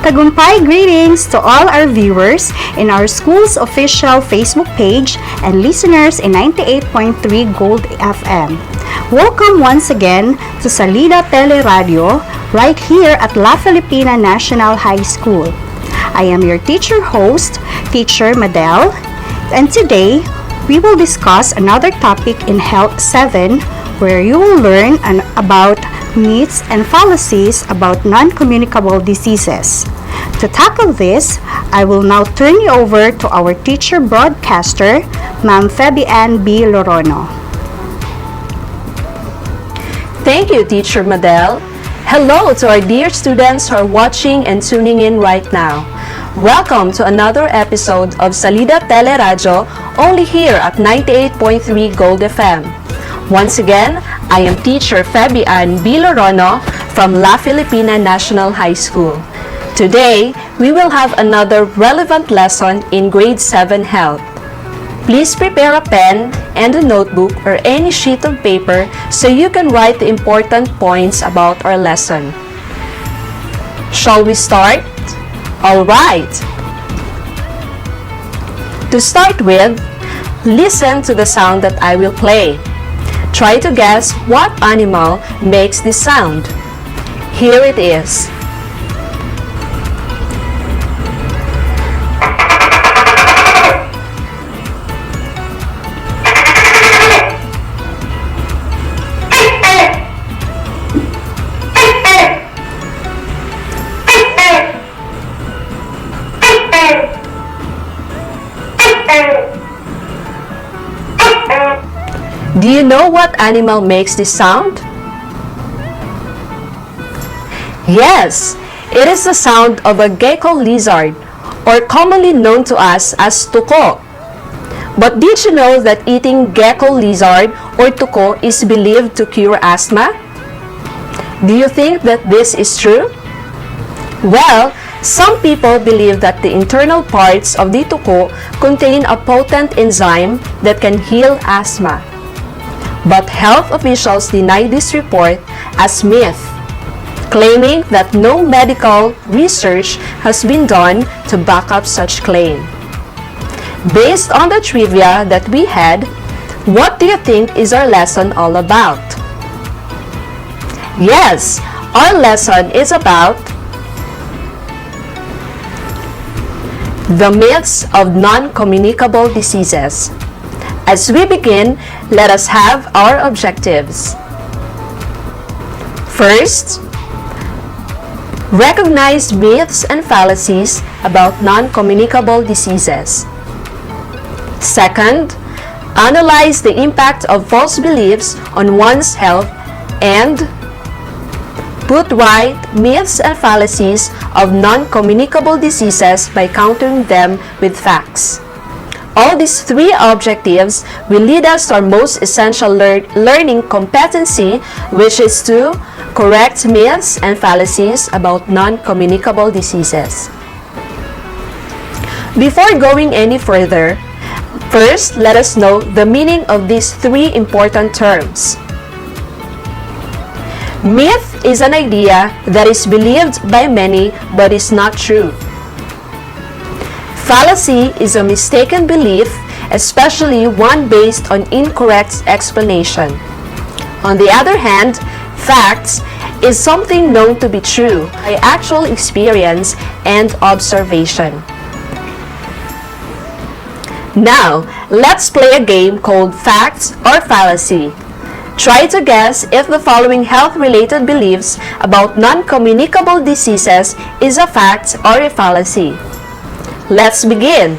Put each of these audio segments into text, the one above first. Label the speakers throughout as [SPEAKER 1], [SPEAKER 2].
[SPEAKER 1] Tagumpay greetings to all our viewers in our school's official Facebook page and listeners in 98.3 Gold FM. Welcome once again to Salida TeleRadyo right here at La Filipina National High School. I am your teacher host, Teacher Madel, and today we will discuss another topic in Health 7 where you will learn about myths and fallacies about non-communicable diseases. To tackle this, I will now turn you over to our teacher broadcaster, Ma'am Fabian B. Lorono.
[SPEAKER 2] Thank you, Teacher Madel. Hello to our dear students who are watching and tuning in right now. Welcome to another episode of Salida TeleRadyo, only here at 98.3 Gold FM. Once again, I am Teacher Fabian B. Lorono from La Filipina National High School. Today, we will have another relevant lesson in Grade 7 Health. Please prepare a pen and a notebook or any sheet of paper so you can write the important points about our lesson. Shall we start? Alright! To start with, listen to the sound that I will play. Try to guess what animal makes this sound. Here it is. Do you know what animal makes this sound? Yes, it is the sound of a gecko lizard, or commonly known to us as tuko. But did you know that eating gecko lizard or tuko is believed to cure asthma? Do you think that this is true? Well, some people believe that the internal parts of the tuko contain a potent enzyme that can heal asthma. But health officials deny this report as myth, claiming that no medical research has been done to back up such claim. Based on the trivia that we had, what do you think is our lesson all about? Yes, our lesson is about the myths of non-communicable diseases. As we begin, let us have our objectives. First, recognize myths and fallacies about non-communicable diseases. Second, analyze the impact of false beliefs on one's health and put right myths and fallacies of non-communicable diseases by countering them with facts. All these three objectives will lead us to our most essential learning competency, which is to correct myths and fallacies about non-communicable diseases. Before going any further, first let us know the meaning of these three important terms. Myth is an idea that is believed by many but is not true. Fallacy is a mistaken belief, especially one based on incorrect explanation. On the other hand, facts is something known to be true by actual experience and observation. Now, let's play a game called Facts or Fallacy. Try to guess if the following health-related beliefs about non-communicable diseases is a fact or a fallacy. Let's begin.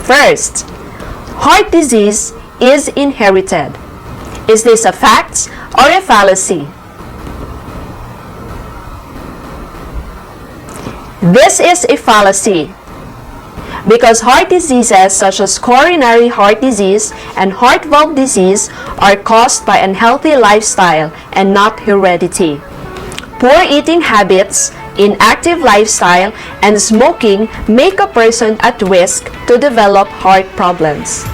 [SPEAKER 2] First, heart disease is inherited. Is this a fact or a fallacy? This is a fallacy because heart diseases such as coronary heart disease and heart valve disease are caused by unhealthy lifestyle and not heredity. Poor eating habits, inactive lifestyle, and smoking make a person at risk to develop heart problems.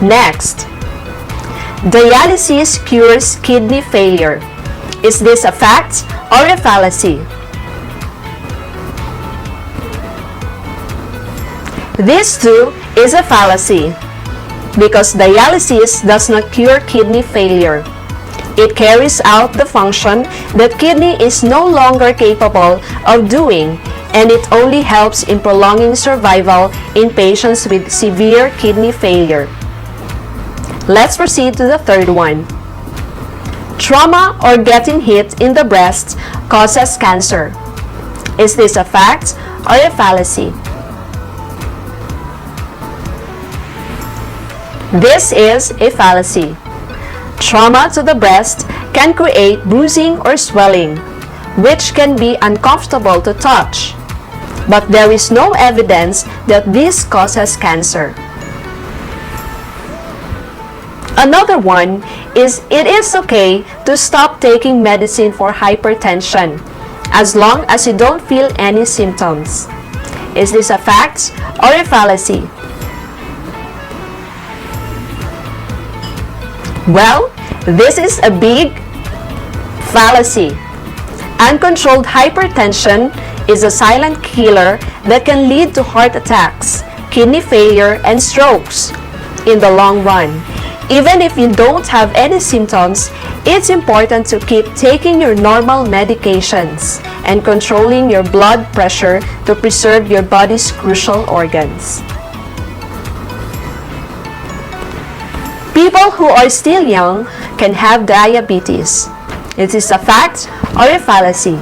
[SPEAKER 2] Next, dialysis cures kidney failure. Is this a fact or a fallacy? This too is a fallacy because dialysis does not cure kidney failure. It carries out the function that kidney is no longer capable of doing, and it only helps in prolonging survival in patients with severe kidney failure. Let's proceed to the third one. Trauma or getting hit in the breast causes cancer. Is this a fact or a fallacy? This is a fallacy. Trauma to the breast can create bruising or swelling, which can be uncomfortable to touch. But there is no evidence that this causes cancer. Another one is it is okay to stop taking medicine for hypertension as long as you don't feel any symptoms. Is this a fact or a fallacy? Well, this is a big fallacy. Uncontrolled hypertension is a silent killer that can lead to heart attacks, kidney failure, and strokes in the long run. Even if you don't have any symptoms, it's important to keep taking your normal medications and controlling your blood pressure to preserve your body's crucial organs. People who are still young can have diabetes. Is this a fact or a fallacy?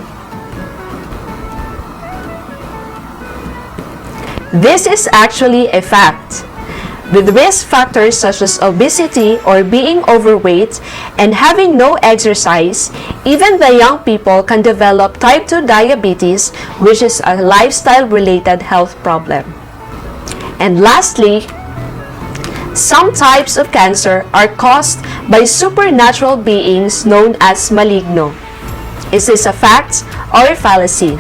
[SPEAKER 2] This is actually a fact. With risk factors such as obesity or being overweight and having no exercise, even the young people can develop type 2 diabetes, which is a lifestyle-related health problem. And lastly, some types of cancer are caused by supernatural beings known as maligno. Is this a fact or a fallacy?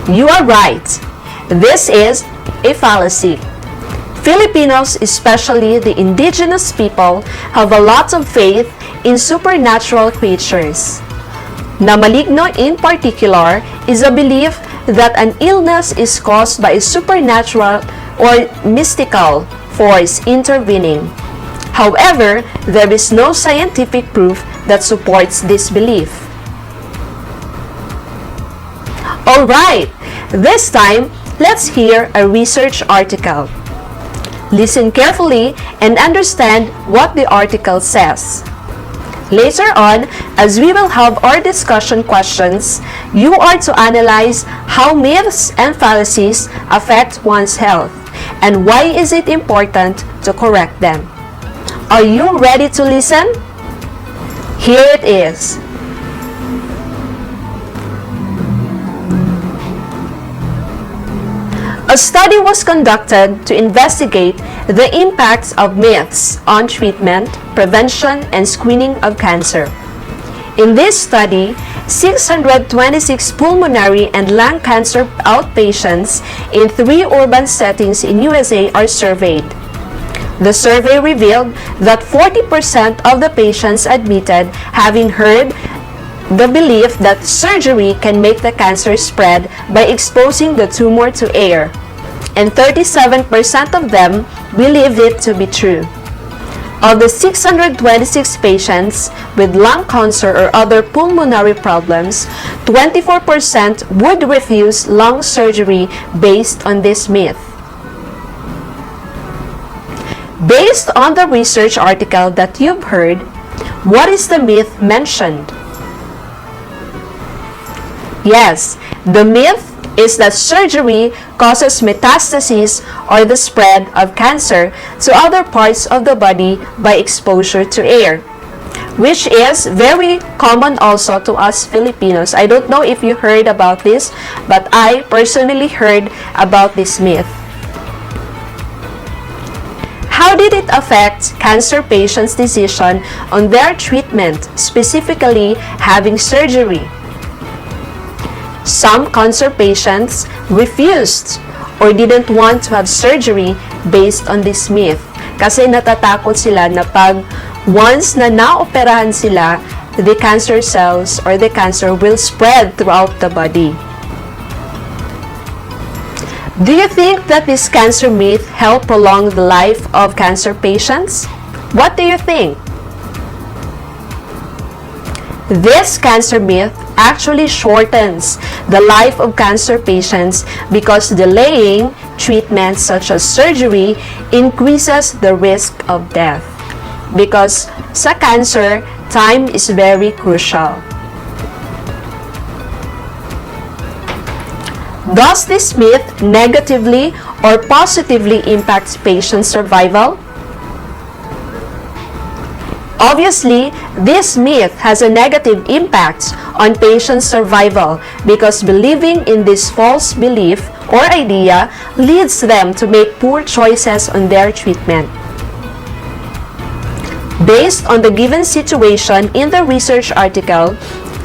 [SPEAKER 2] You are right. This is a fallacy. Filipinos, especially the indigenous people, have a lot of faith in supernatural creatures. Na maligno in particular is a belief that an illness is caused by a supernatural or mystical force intervening. However, there is no scientific proof that supports this belief. Alright, this time, let's hear a research article. Listen carefully and understand what the article says. Later on, as we will have our discussion questions, you are to analyze how myths and fallacies affect one's health and why is it important to correct them. Are you ready to listen? Here it is. A study was conducted to investigate the impacts of myths on treatment, prevention, and screening of cancer. In this study, 626 pulmonary and lung cancer outpatients in 3 urban settings in USA are surveyed. The survey revealed that 40% of the patients admitted having heard the belief that surgery can make the cancer spread by exposing the tumor to air, and 37% of them believed it to be true. Of the 626 patients with lung cancer or other pulmonary problems, 24% would refuse lung surgery based on this myth. Based on the research article that you've heard, what is the myth mentioned? Yes, the myth is that surgery causes metastasis or the spread of cancer to other parts of the body by exposure to air, which is very common also to us Filipinos. I don't know if you heard about this, but I personally heard about this myth. How did it affect cancer patients' decision on their treatment, specifically having surgery? Some cancer patients refused or didn't want to have surgery based on this myth kasi natatakot sila na pag once na naoperahan sila, the cancer cells or the cancer will spread throughout the body. Do you think that this cancer myth help prolong the life of cancer patients? What do you think? This cancer myth actually shortens the life of cancer patients because delaying treatments such as surgery increases the risk of death. Because sa cancer, time is very crucial. Does this myth negatively or positively impact patient survival? Obviously, this myth has a negative impact on patient survival because believing in this false belief or idea leads them to make poor choices on their treatment. Based on the given situation in the research article,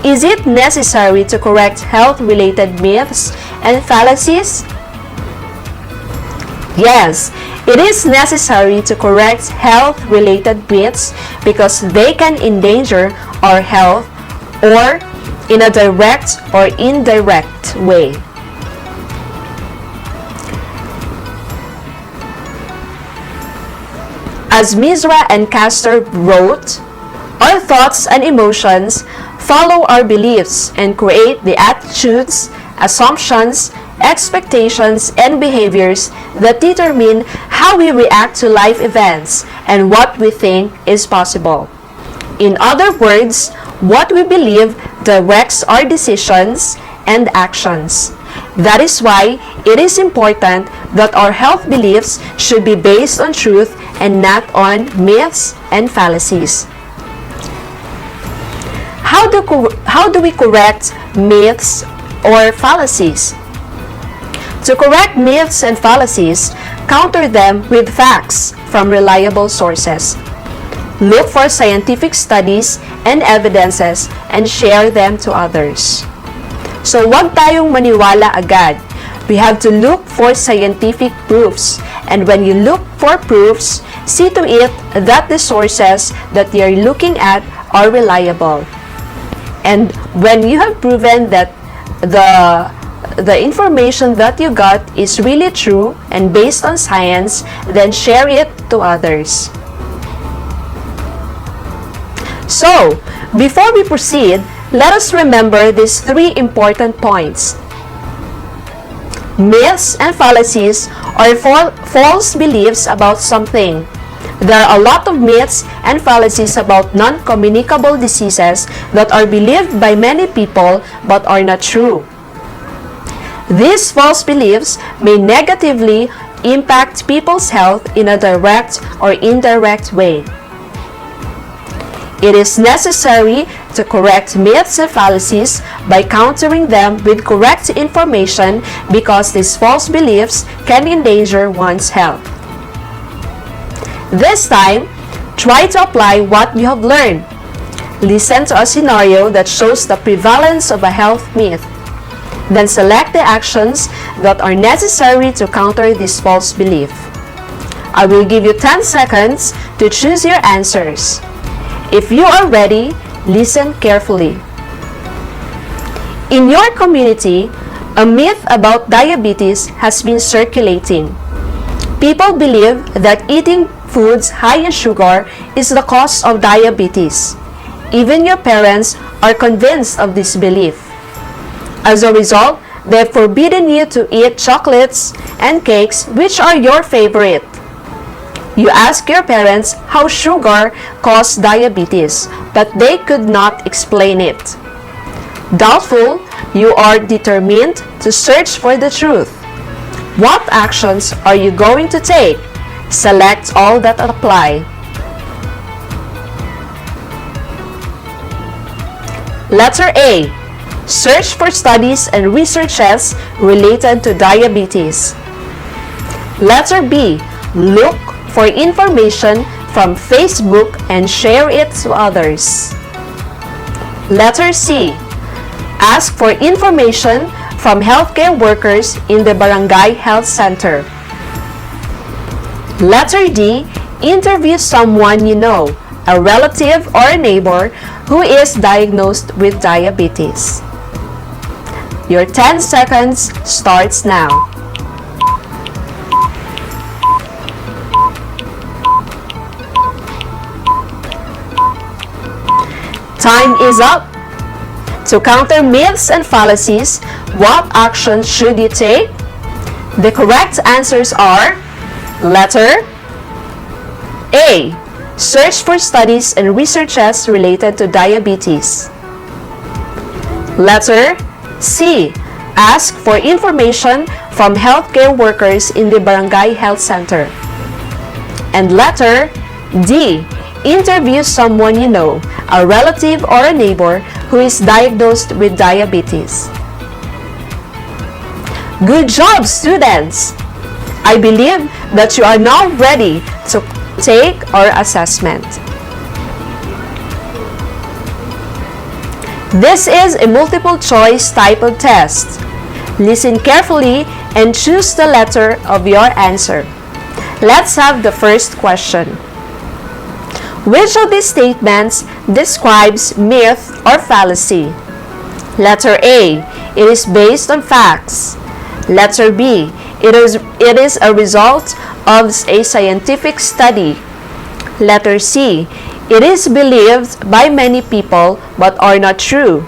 [SPEAKER 2] is it necessary to correct health-related myths and fallacies? Yes, it is necessary to correct health-related myths because they can endanger our health or in a direct or indirect way. As Mizra and Castor wrote, our thoughts and emotions follow our beliefs and create the attitudes, assumptions, expectations, and behaviors that determine how we react to life events and what we think is possible. In other words, what we believe directs our decisions and actions. That is why it is important that our health beliefs should be based on truth and not on myths and fallacies. How do we correct myths or fallacies? To correct myths and fallacies, counter them with facts from reliable sources. Look for scientific studies and evidences and share them to others. So wag tayong maniwala agad. We have to look for scientific proofs. And when you look for proofs, see to it that the sources that you're looking at are reliable. And when you have proven that the information that you got is really true and based on science, then share it to others. So, before we proceed, let us remember these three important points. Myths and fallacies are false beliefs about something. There are a lot of myths and fallacies about non-communicable diseases that are believed by many people but are not true. These false beliefs may negatively impact people's health in a direct or indirect way. It is necessary to correct myths and fallacies by countering them with correct information because these false beliefs can endanger one's health. This time, try to apply what you have learned. Listen to a scenario that shows the prevalence of a health myth. Then select the actions that are necessary to counter this false belief. I will give you 10 seconds to choose your answers. If you are ready, listen carefully. In your community, a myth about diabetes has been circulating. People believe that eating foods high in sugar is the cause of diabetes. Even your parents are convinced of this belief. As a result, they have forbidden you to eat chocolates and cakes, which are your favorite. You ask your parents how sugar caused diabetes, but they could not explain it. Doubtful, you are determined to search for the truth. What actions are you going to take? Select all that apply. Letter A. Search for studies and researches related to diabetes. Letter B. Look for information from Facebook and share it to others. Letter C. Ask for information from healthcare workers in the barangay health center. Letter D. Interview someone you know, a relative or a neighbor who is diagnosed with diabetes. Your 10 seconds starts now. Time is up. To counter myths and fallacies, what action should you take? The correct answers are letter A. Search for studies and researches related to diabetes. Letter C. Ask for information from healthcare workers in the barangay health center. And letter D. Interview someone you know, a relative or a neighbor who is diagnosed with diabetes. Good job, students! I believe that you are now ready to take our assessment. This is a multiple choice type of test. Listen carefully and choose the letter of your answer. Let's have the first question. Which of these statements describes myth or fallacy? Letter A. It is based on facts. Letter B. It is a result of a scientific study. Letter C. It is believed by many people but are not true.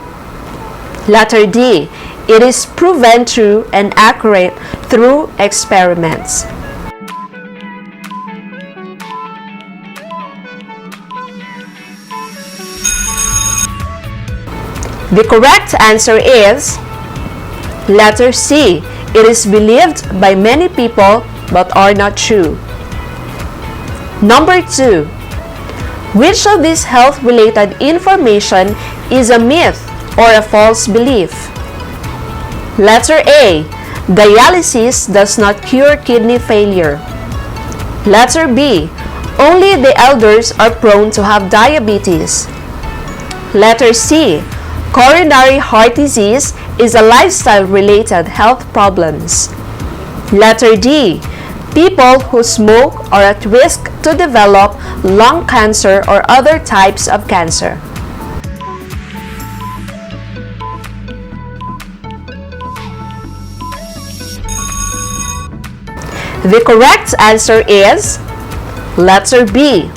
[SPEAKER 2] Letter D. It is proven true and accurate through experiments. The correct answer is letter C. It is believed by many people but are not true. Number 2. Which of these health-related information is a myth or a false belief? Letter A. Dialysis does not cure kidney failure. Letter B. Only the elders are prone to have diabetes. Letter C. Coronary heart disease is a lifestyle-related health problems. Letter D. People who smoke are at risk to develop lung cancer or other types of cancer. The correct answer is letter B.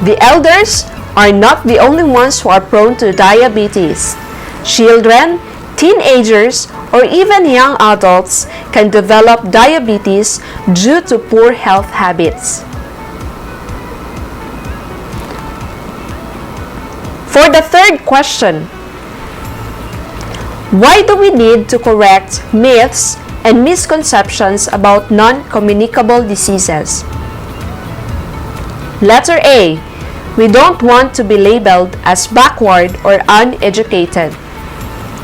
[SPEAKER 2] The elders are not the only ones who are prone to diabetes. Children, teenagers, or even young adults can develop diabetes due to poor health habits. For the third question, why do we need to correct myths and misconceptions about non-communicable diseases? Letter A. We don't want to be labeled as backward or uneducated.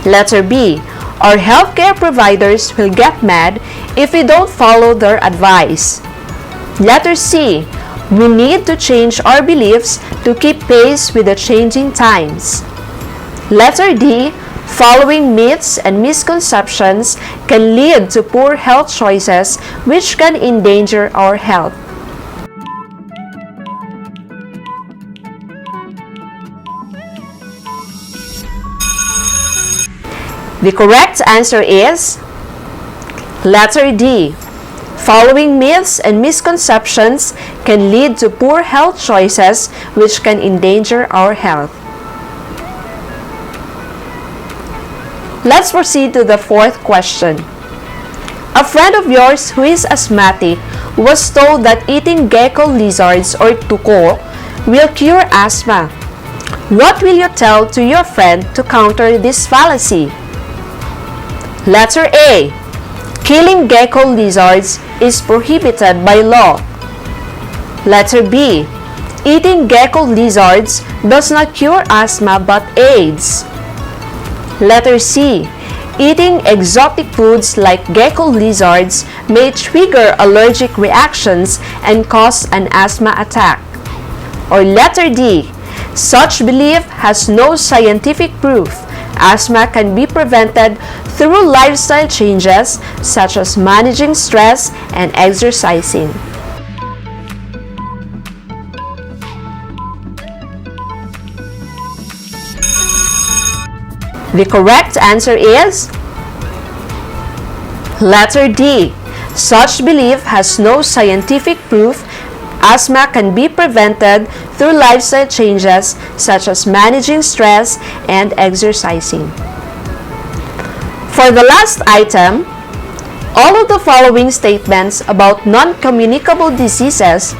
[SPEAKER 2] Letter B. Our healthcare providers will get mad if we don't follow their advice. Letter C. We need to change our beliefs to keep pace with the changing times. Letter D. Following myths and misconceptions can lead to poor health choices which can endanger our health. The correct answer is letter D. Following myths and misconceptions can lead to poor health choices which can endanger our health. Let's proceed to the fourth question. A friend of yours who is asthmatic was told that eating gecko lizards or tuko will cure asthma. What will you tell to your friend to counter this fallacy? Letter A. Killing gecko lizards is prohibited by law. Letter B. Eating gecko lizards does not cure asthma but AIDS. Letter C. Eating exotic foods like gecko lizards may trigger allergic reactions and cause an asthma attack. Or letter D. Such belief has no scientific proof. Asthma can be prevented through lifestyle changes such as managing stress and exercising. The correct answer is letter D. Such belief has no scientific proof. Asthma can be prevented through lifestyle changes such as managing stress and exercising. For the last item, all of the following statements about non-communicable diseases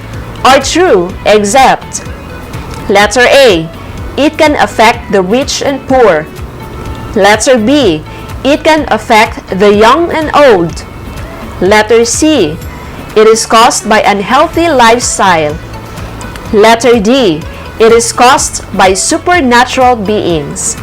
[SPEAKER 2] are true except letter A. It can affect the rich and poor. Letter B. It can affect the young and old. Letter C. It is caused by unhealthy lifestyle. Letter D. It is caused by supernatural beings.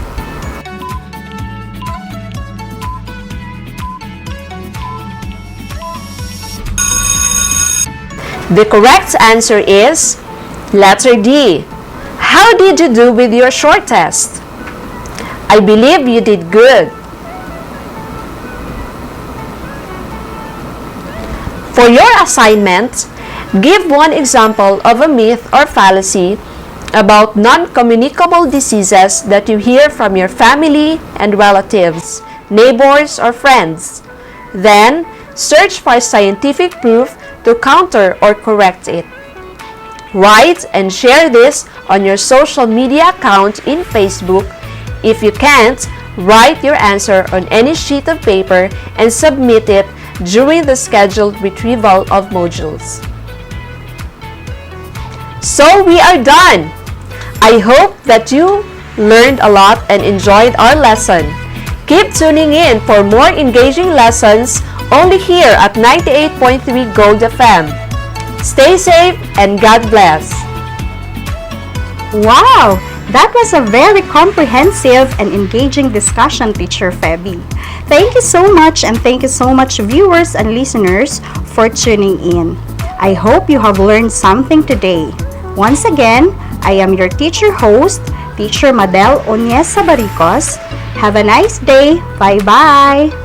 [SPEAKER 2] The correct answer is letter D. How did you do with your short test? I believe you did good. For your assignment, give one example of a myth or fallacy about non-communicable diseases that you hear from your family and relatives, neighbors, or friends. Then, search for scientific proof to counter or correct it. Write and share this on your social media account in Facebook. If you can't, write your answer on any sheet of paper and submit it during the scheduled retrieval of modules. So we are done! I hope that you learned a lot and enjoyed our lesson. Keep tuning in for more engaging lessons only here at 98.3 Gold FM. Stay safe and God bless!
[SPEAKER 1] Wow! That was a very comprehensive and engaging discussion, Teacher Feby. Thank you so much, and thank you so much, viewers and listeners, for tuning in. I hope you have learned something today. Once again, I am your teacher host, Teacher Madel Onyesa Baricos. Have a nice day. Bye-bye!